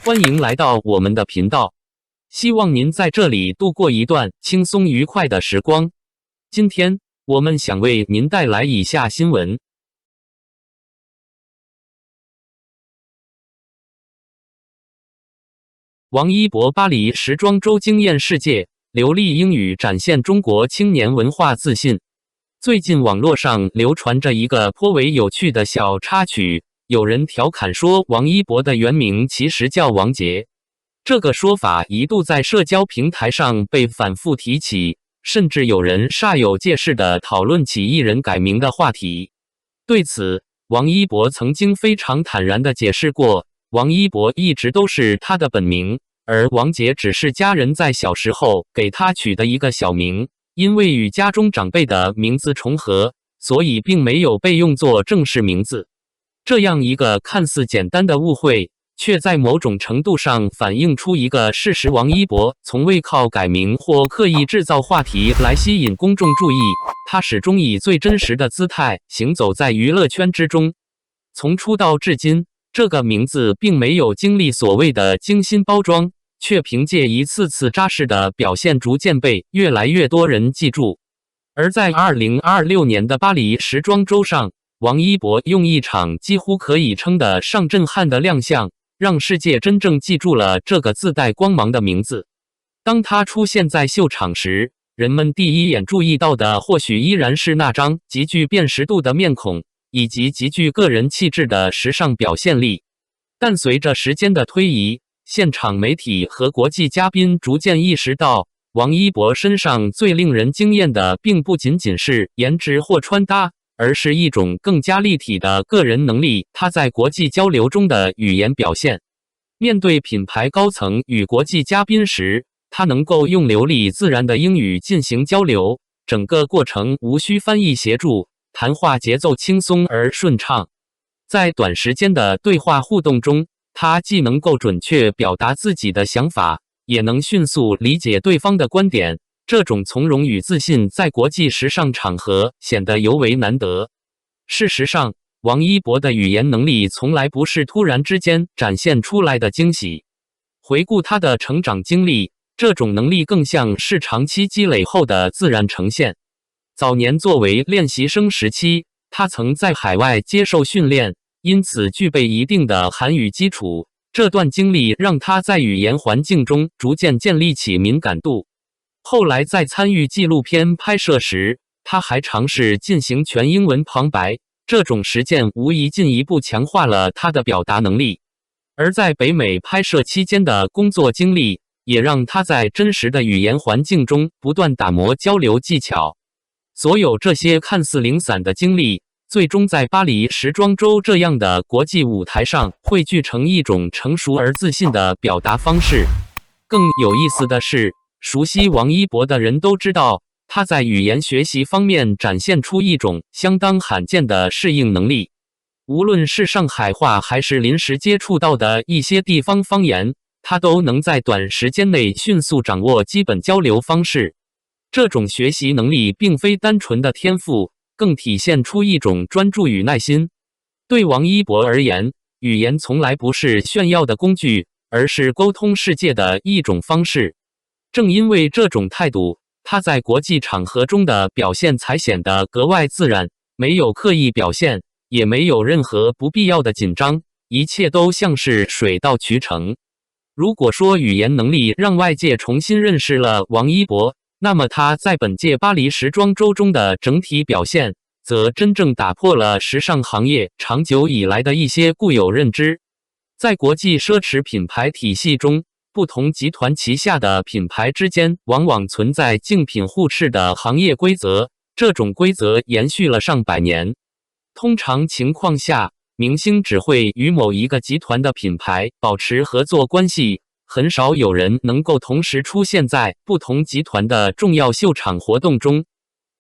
欢迎来到我们的频道，希望您在这里度过一段轻松愉快的时光。今天我们想为您带来以下新闻：王一博巴黎时装周惊艳世界，流利英语展现中国青年文化自信。最近网络上流传着一个颇为有趣的小插曲。有人调侃说，王一博的原名其实叫王杰。这个说法一度在社交平台上被反复提起，甚至有人煞有介事地讨论起艺人改名的话题。对此，王一博曾经非常坦然地解释过，王一博一直都是他的本名，而王杰只是家人在小时候给他取的一个小名，因为与家中长辈的名字重合，所以并没有被用作正式名字。这样一个看似简单的误会，却在某种程度上反映出一个事实：王一博从未靠改名或刻意制造话题来吸引公众注意，他始终以最真实的姿态行走在娱乐圈之中。从出道至今，这个名字并没有经历所谓的精心包装，却凭借一次次扎实的表现，逐渐被越来越多人记住。而在2026年的巴黎时装周上，王一博用一场几乎可以称得上震撼的亮相，让世界真正记住了这个自带光芒的名字。当他出现在秀场时，人们第一眼注意到的或许依然是那张极具辨识度的面孔，以及极具个人气质的时尚表现力。但随着时间的推移，现场媒体和国际嘉宾逐渐意识到，王一博身上最令人惊艳的并不仅仅是颜值或穿搭，而是一种更加立体的个人能力。他在国际交流中的语言表现，面对品牌高层与国际嘉宾时，他能够用流利自然的英语进行交流，整个过程无需翻译协助，谈话节奏轻松而顺畅。在短时间的对话互动中，他既能够准确表达自己的想法，也能迅速理解对方的观点。这种从容与自信在国际时尚场合显得尤为难得。事实上，王一博的语言能力从来不是突然之间展现出来的惊喜。回顾他的成长经历，这种能力更像是长期积累后的自然呈现。早年作为练习生时期，他曾在海外接受训练，因此具备一定的韩语基础。这段经历让他在语言环境中逐渐建立起敏感度。后来在参与纪录片拍摄时，他还尝试进行全英文旁白，这种实践无疑进一步强化了他的表达能力。而在北美拍摄期间的工作经历，也让他在真实的语言环境中不断打磨交流技巧。所有这些看似零散的经历，最终在巴黎时装周这样的国际舞台上汇聚成一种成熟而自信的表达方式。更有意思的是，熟悉王一博的人都知道，他在语言学习方面展现出一种相当罕见的适应能力。无论是上海话还是临时接触到的一些地方方言，他都能在短时间内迅速掌握基本交流方式。这种学习能力并非单纯的天赋，更体现出一种专注与耐心。对王一博而言，语言从来不是炫耀的工具，而是沟通世界的一种方式。正因为这种态度，他在国际场合中的表现才显得格外自然，没有刻意表现，也没有任何不必要的紧张，一切都像是水到渠成。如果说语言能力让外界重新认识了王一博，那么他在本届巴黎时装周中的整体表现，则真正打破了时尚行业长久以来的一些固有认知。在国际奢侈品牌体系中，不同集团旗下的品牌之间往往存在竞品互斥的行业规则，这种规则延续了上百年。通常情况下，明星只会与某一个集团的品牌保持合作关系，很少有人能够同时出现在不同集团的重要秀场活动中。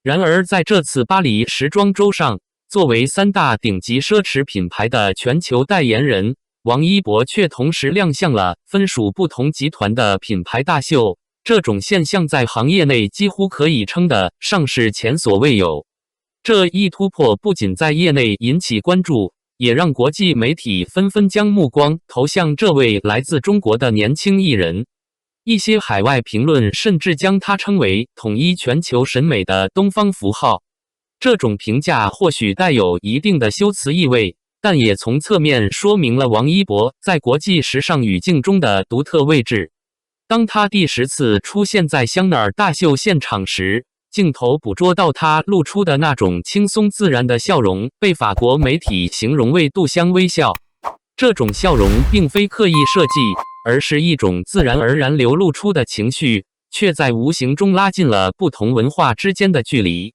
然而在这次巴黎时装周上，作为3大顶级奢侈品牌的全球代言人，王一博却同时亮相了分属不同集团的品牌大秀，这种现象在行业内几乎可以称得上是前所未有。这一突破不仅在业内引起关注，也让国际媒体纷纷将目光投向这位来自中国的年轻艺人。一些海外评论甚至将他称为统一全球审美的东方符号。这种评价或许带有一定的修辞意味，但也从侧面说明了王一博在国际时尚语境中的独特位置。当他第10次出现在香奈儿大秀现场时，镜头捕捉到他露出的那种轻松自然的笑容，被法国媒体形容为杜香微笑。这种笑容并非刻意设计，而是一种自然而然流露出的情绪，却在无形中拉近了不同文化之间的距离。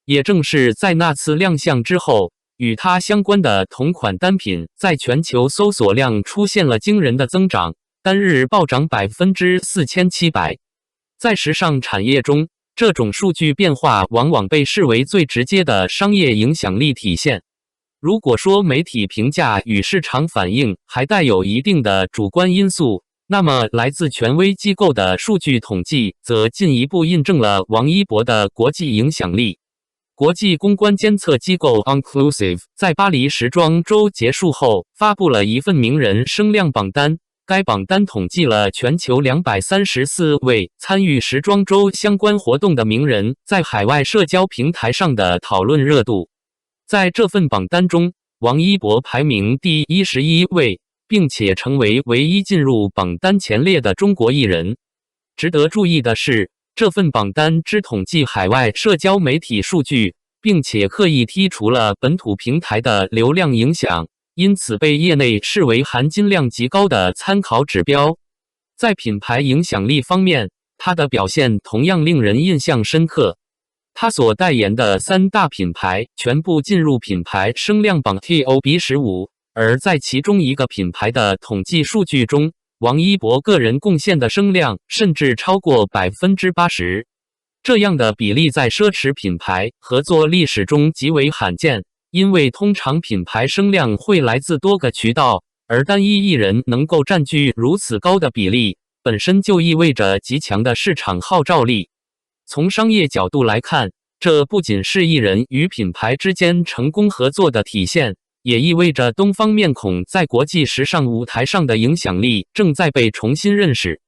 也正是在那次亮相之后，与它相关的同款单品在全球搜索量出现了惊人的增长，单日暴涨4700%。在时尚产业中，这种数据变化往往被视为最直接的商业影响力体现。如果说媒体评价与市场反应还带有一定的主观因素，那么来自权威机构的数据统计则进一步印证了王一博的国际影响力。国际公关监测机构 Onclusive 在巴黎时装周结束后发布了一份名人声量榜单，该榜单统计了全球234位参与时装周相关活动的名人在海外社交平台上的讨论热度。在这份榜单中，王一博排名第11位，并且成为唯一进入榜单前列的中国艺人。值得注意的是，这份榜单只统计海外社交媒体数据，并且刻意剔除了本土平台的流量影响，因此被业内视为含金量极高的参考指标。在品牌影响力方面，他的表现同样令人印象深刻。他所代言的3大品牌全部进入品牌声量榜 TOP15， 而在其中一个品牌的统计数据中，王一博个人贡献的声量甚至超过 80%。这样的比例在奢侈品牌合作历史中极为罕见，因为通常品牌声量会来自多个渠道，而单一艺人能够占据如此高的比例，本身就意味着极强的市场号召力。从商业角度来看，这不仅是艺人与品牌之间成功合作的体现，也意味着东方面孔在国际时尚舞台上的影响力正在被重新认识。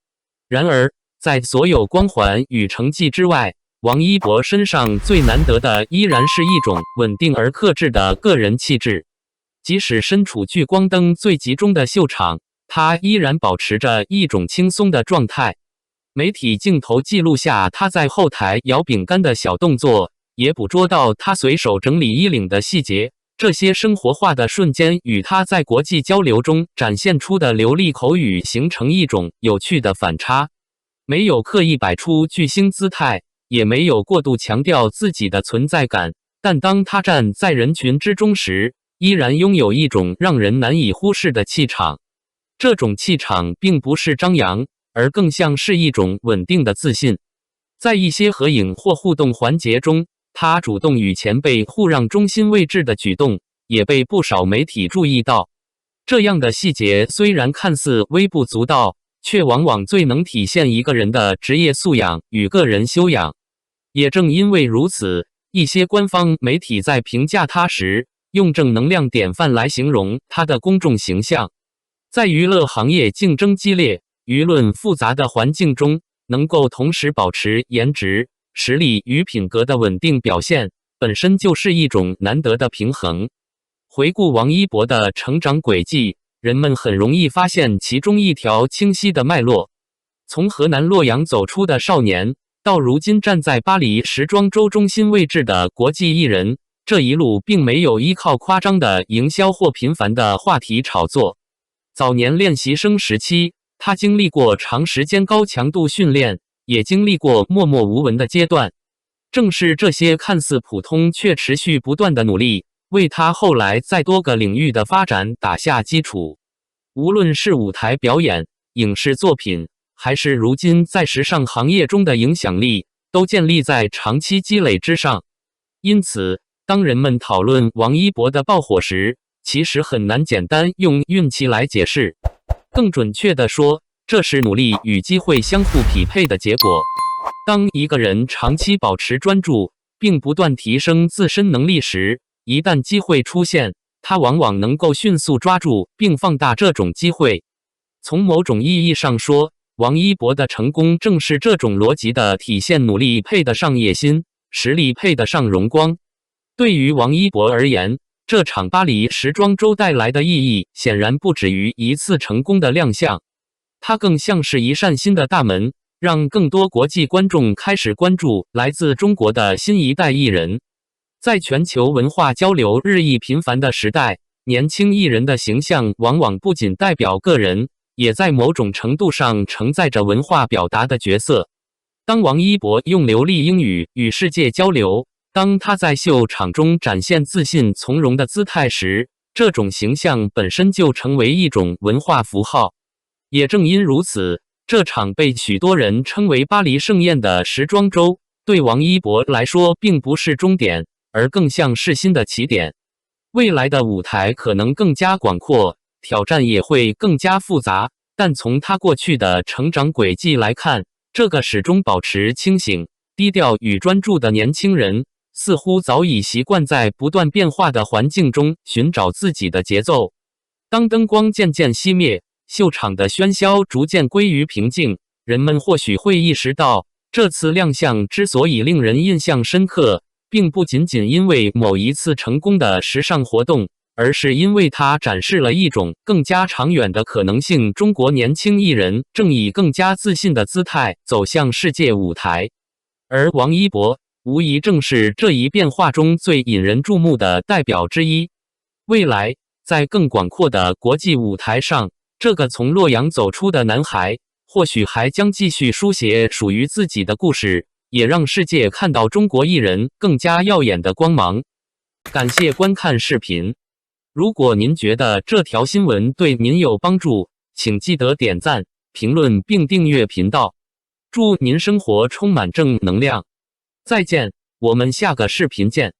然而，在所有光环与成绩之外，王一博身上最难得的依然是一种稳定而克制的个人气质。即使身处聚光灯最集中的秀场，他依然保持着一种轻松的状态。媒体镜头记录下他在后台摇饼干的小动作，也捕捉到他随手整理衣领的细节。这些生活化的瞬间与他在国际交流中展现出的流利口语形成一种有趣的反差。没有刻意摆出巨星姿态，也没有过度强调自己的存在感，但当他站在人群之中时，依然拥有一种让人难以忽视的气场。这种气场并不是张扬，而更像是一种稳定的自信。在一些合影或互动环节中，他主动与前辈互让中心位置的举动，也被不少媒体注意到。这样的细节虽然看似微不足道，却往往最能体现一个人的职业素养与个人修养。也正因为如此，一些官方媒体在评价他时，用正能量典范来形容他的公众形象。在娱乐行业竞争激烈、舆论复杂的环境中，能够同时保持颜值、实力与品格的稳定表现，本身就是一种难得的平衡。回顾王一博的成长轨迹，人们很容易发现其中一条清晰的脉络。从河南洛阳走出的少年，到如今站在巴黎时装周中心位置的国际艺人，这一路并没有依靠夸张的营销或频繁的话题炒作。早年练习生时期，他经历过长时间高强度训练，也经历过默默无闻的阶段。正是这些看似普通却持续不断的努力，为他后来在多个领域的发展打下基础。无论是舞台表演、影视作品，还是如今在时尚行业中的影响力，都建立在长期积累之上。因此，当人们讨论王一博的爆火时，其实很难简单用运气来解释。更准确地说，这是努力与机会相互匹配的结果。当一个人长期保持专注，并不断提升自身能力时，一旦机会出现，他往往能够迅速抓住并放大这种机会。从某种意义上说，王一博的成功正是这种逻辑的体现，努力配得上野心，实力配得上荣光。对于王一博而言，这场巴黎时装周带来的意义显然不止于一次成功的亮相，它更像是一扇新的大门，让更多国际观众开始关注来自中国的新一代艺人。在全球文化交流日益频繁的时代，年轻艺人的形象往往不仅代表个人，也在某种程度上承载着文化表达的角色。当王一博用流利英语与世界交流，当他在秀场中展现自信从容的姿态时，这种形象本身就成为一种文化符号。也正因如此，这场被许多人称为巴黎盛宴的时装周，对王一博来说并不是终点，而更像是新的起点。未来的舞台可能更加广阔，挑战也会更加复杂，但从他过去的成长轨迹来看，这个始终保持清醒、低调与专注的年轻人，似乎早已习惯在不断变化的环境中寻找自己的节奏。当灯光渐渐熄灭，秀场的喧嚣逐渐归于平静，人们或许会意识到，这次亮相之所以令人印象深刻，并不仅仅因为某一次成功的时尚活动，而是因为它展示了一种更加长远的可能性。中国年轻艺人正以更加自信的姿态走向世界舞台，而王一博无疑正是这一变化中最引人注目的代表之一。未来，在更广阔的国际舞台上，这个从洛阳走出的男孩，或许还将继续书写属于自己的故事，也让世界看到中国艺人更加耀眼的光芒。感谢观看视频。如果您觉得这条新闻对您有帮助，请记得点赞、评论并订阅频道。祝您生活充满正能量。再见，我们下个视频见。